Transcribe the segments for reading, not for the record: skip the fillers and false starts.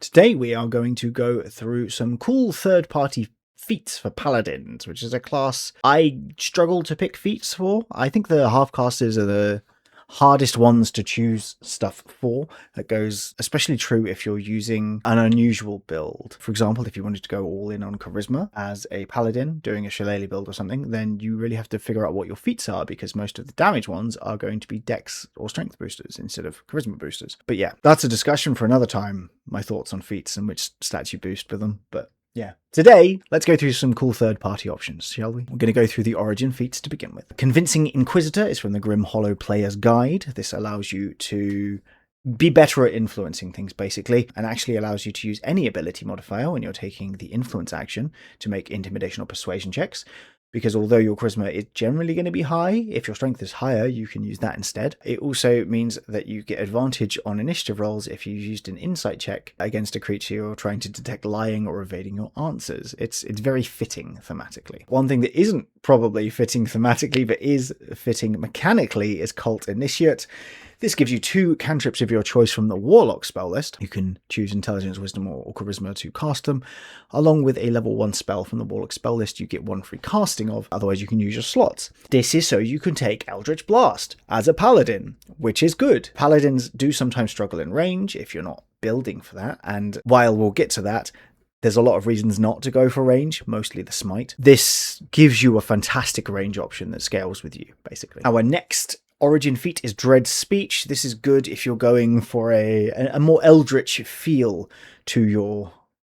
Today we are going to go through some cool third-party feats for Paladins, which is a class I struggle to pick feats for. I think the half-casters are the hardest ones to choose stuff for. That goes especially true if you're using an unusual build. For example, if you wanted to go all in on charisma as a paladin doing a shillelagh build or something, then you really have to figure out what your feats are, because most of the damage ones are going to be dex or strength boosters instead of charisma boosters. But yeah, that's a discussion for another time, my thoughts on feats and which stats you boost with them. But yeah. Today, let's go through some cool third-party options, shall we? We're going to go through the origin feats to begin with. Convincing Inquisitor is from the Grim Hollow Player's Guide. This allows you to be better at influencing things, basically, and actually allows you to use any ability modifier when you're taking the influence action to make intimidation or persuasion checks. Because although your charisma is generally going to be high, if your strength is higher, you can use that instead. It also means that you get advantage on initiative rolls if you used an insight check against a creature you're trying to detect lying or evading your answers. It's very fitting thematically. One thing that isn't probably fitting thematically, but is fitting mechanically, is Cult Initiate. This gives you 2 cantrips of your choice from the Warlock spell list. You can choose Intelligence, Wisdom, or Charisma to cast them. Along with a level 1 spell from the Warlock spell list, you get 1 free casting of, otherwise you can use your slots. This is so you can take Eldritch Blast as a Paladin, which is good. Paladins do sometimes struggle in range if you're not building for that, and while we'll get to that, there's a lot of reasons not to go for range, mostly the smite. This gives you a fantastic range option that scales with you, basically. Our next origin feat is Dread Speech. This is good if you're going for a more eldritch feel to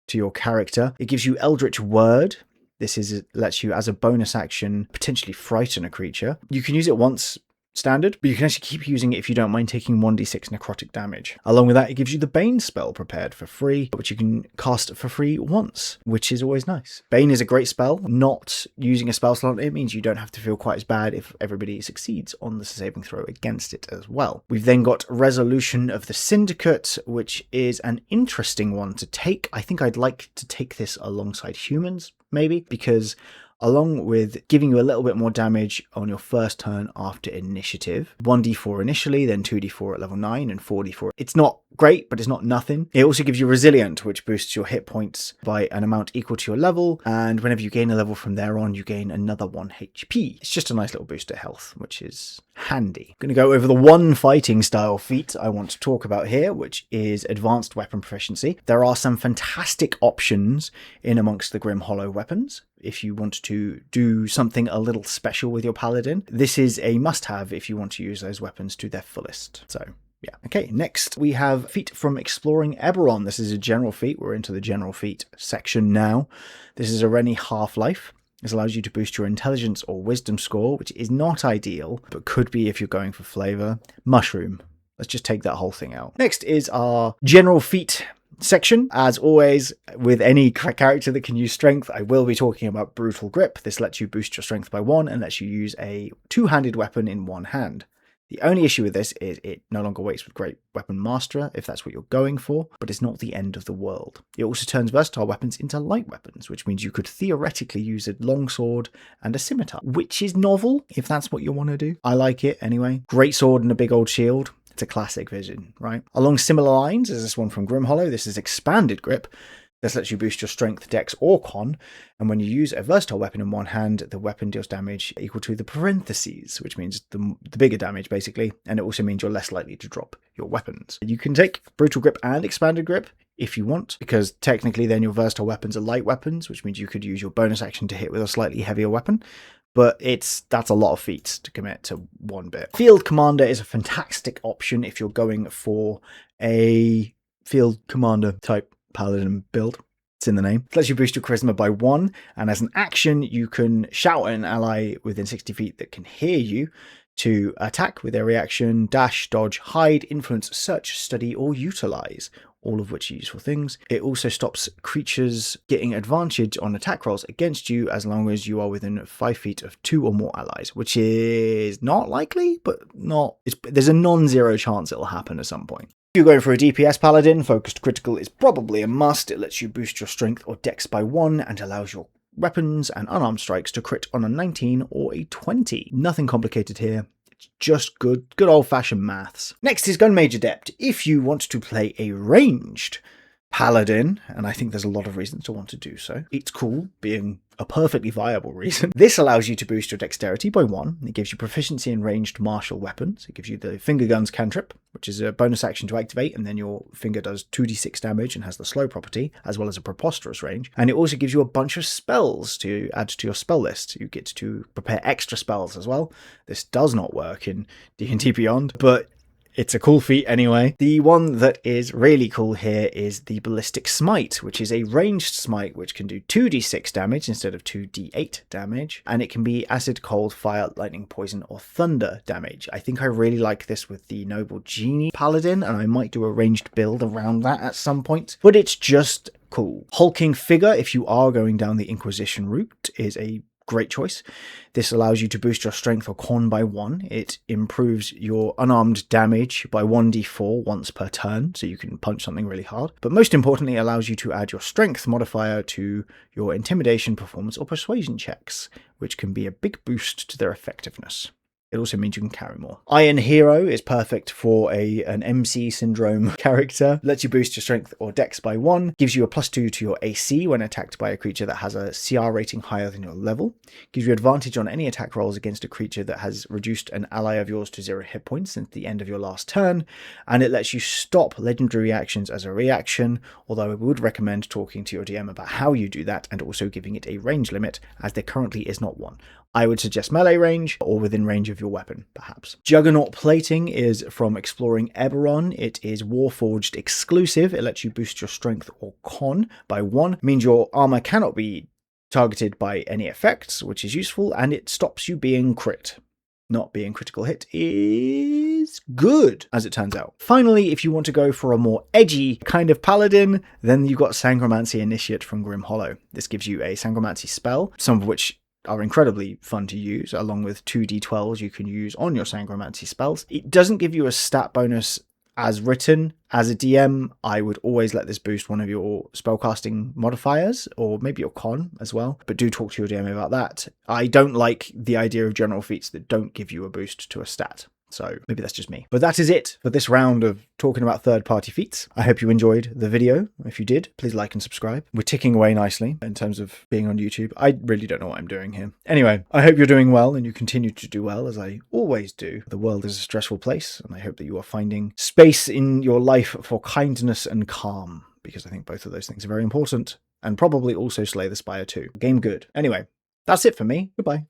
your character. It gives you Eldritch Word. This lets you, as a bonus action, potentially frighten a creature. You can use it once standard, but you can actually keep using it if you don't mind taking 1d6 necrotic damage. Along with that, it gives you the Bane spell prepared for free, which you can cast for free once, which is always nice. Bane is a great spell. Not using a spell slot, it means you don't have to feel quite as bad if everybody succeeds on the saving throw against it as well. We've then got Resolution of the Syndicate, which is an interesting one to take. I think I'd like to take this alongside humans, maybe, because along with giving you a little bit more damage on your first turn after initiative. 1d4 initially, then 2d4 at level 9, and 4d4. It's not great, but it's not nothing. It also gives you Resilient, which boosts your hit points by an amount equal to your level, and whenever you gain a level from there on, you gain another 1 HP. It's just a nice little boost to health, which is handy. I'm going to go over the one fighting style feat I want to talk about here, which is Advanced Weapon Proficiency. There are some fantastic options in amongst the Grim Hollow weapons. If you want to do something a little special with your Paladin, this is a must-have if you want to use those weapons to their fullest. So, yeah. Okay, next we have feat from Exploring Eberon. This is a general feat. We're into the general feat section now. This is a Rennie Half-Life. This allows you to boost your intelligence or wisdom score, which is not ideal, but could be if you're going for flavor. Mushroom. Let's just take that whole thing out. Next is our general feat section. As always, with any character that can use strength, I will be talking about Brutal Grip. This lets you boost your strength by 1 and lets you use a 2-handed weapon in 1 hand. The only issue with this is it no longer works with Great Weapon Masterer, if that's what you're going for, but it's not the end of the world. It also turns versatile weapons into light weapons, which means you could theoretically use a longsword and a scimitar, which is novel, if that's what you want to do. I like it anyway. Great sword and a big old shield. It's a classic vision, right? Along similar lines is this one from Grim Hollow. This is Expanded Grip. This lets you boost your strength, dex, or con, and when you use a versatile weapon in 1 hand, the weapon deals damage equal to the parentheses, which means the bigger damage, basically, and it also means you're less likely to drop your weapons. You can take Brutal Grip and Expanded Grip if you want, because technically then your versatile weapons are light weapons, which means you could use your bonus action to hit with a slightly heavier weapon. But that's a lot of feats to commit to 1 bit. Field Commander is a fantastic option if you're going for a Field Commander type Paladin build. It's in the name. It lets you boost your charisma by 1, and as an action, you can shout at an ally within 60 feet that can hear you to attack with their reaction, dash, dodge, hide, influence, search, study, or utilize, all of which are useful things. It also stops creatures getting advantage on attack rolls against you as long as you are within 5 feet of 2 or more allies, which is not likely, but there's a non-zero chance it'll happen at some point. If you're going for a DPS Paladin, Focused Critical is probably a must. It lets you boost your strength or dex by 1 and allows your weapons and unarmed strikes to crit on a 19 or a 20. Nothing complicated here. It's just good old-fashioned maths. Next is Mage Adept. If you want to play a ranged Paladin, and I think there's a lot of reasons to want to do so. It's cool, being a perfectly viable reason. This allows you to boost your dexterity by 1. It gives you proficiency in ranged martial weapons. It gives you the finger guns cantrip, which is a bonus action to activate, and then your finger does 2d6 damage and has the slow property, as well as a preposterous range. And it also gives you a bunch of spells to add to your spell list. You get to prepare extra spells as well. This does not work in D&D Beyond, but it's a cool feat anyway. The one that is really cool here is the Ballistic Smite, which is a ranged smite which can do 2d6 damage instead of 2d8 damage, and it can be acid, cold, fire, lightning, poison, or thunder damage. I think I really like this with the Noble Genie Paladin, and I might do a ranged build around that at some point, but it's just cool. Hulking Figure, if you are going down the Inquisition route, is a great choice. This allows you to boost your strength or con by 1. It improves your unarmed damage by 1d4 once per turn, so you can punch something really hard. But most importantly, it allows you to add your strength modifier to your intimidation, performance, or persuasion checks, which can be a big boost to their effectiveness. It also means you can carry more. Iron Hero is perfect for an MC syndrome character. Lets you boost your strength or dex by 1. Gives you a +2 to your AC when attacked by a creature that has a CR rating higher than your level. Gives you advantage on any attack rolls against a creature that has reduced an ally of yours to 0 hit points since the end of your last turn. And it lets you stop legendary reactions as a reaction, although I would recommend talking to your DM about how you do that and also giving it a range limit, as there currently is not one. I would suggest melee range or within range of your weapon, perhaps. Juggernaut Plating is from Exploring Eberon. It is Warforged exclusive. It lets you boost your strength or con by 1. It means your armor cannot be targeted by any effects, which is useful, and it stops you being crit. Not being critical hit is good, as it turns out. Finally, if you want to go for a more edgy kind of paladin, then you've got SangromancyInitiate from Grim Hollow. This gives you a Sangromancy spell, some of which are incredibly fun to use, along with 2d12s you can use on your Sangromancy spells. It doesn't give you a stat bonus as written. As a DM, I would always let this boost one of your spellcasting modifiers, or maybe your con as well, but do talk to your DM about that. I don't like the idea of general feats that don't give you a boost to a stat. So maybe that's just me. But that is it for this round of talking about third-party feats. I hope you enjoyed the video. If you did, please like and subscribe. We're ticking away nicely in terms of being on YouTube. I really don't know what I'm doing here. Anyway, I hope you're doing well and you continue to do well, as I always do. The world is a stressful place, and I hope that you are finding space in your life for kindness and calm, because I think both of those things are very important, and probably also Slay the Spire too. Game good. Anyway, that's it for me. Goodbye.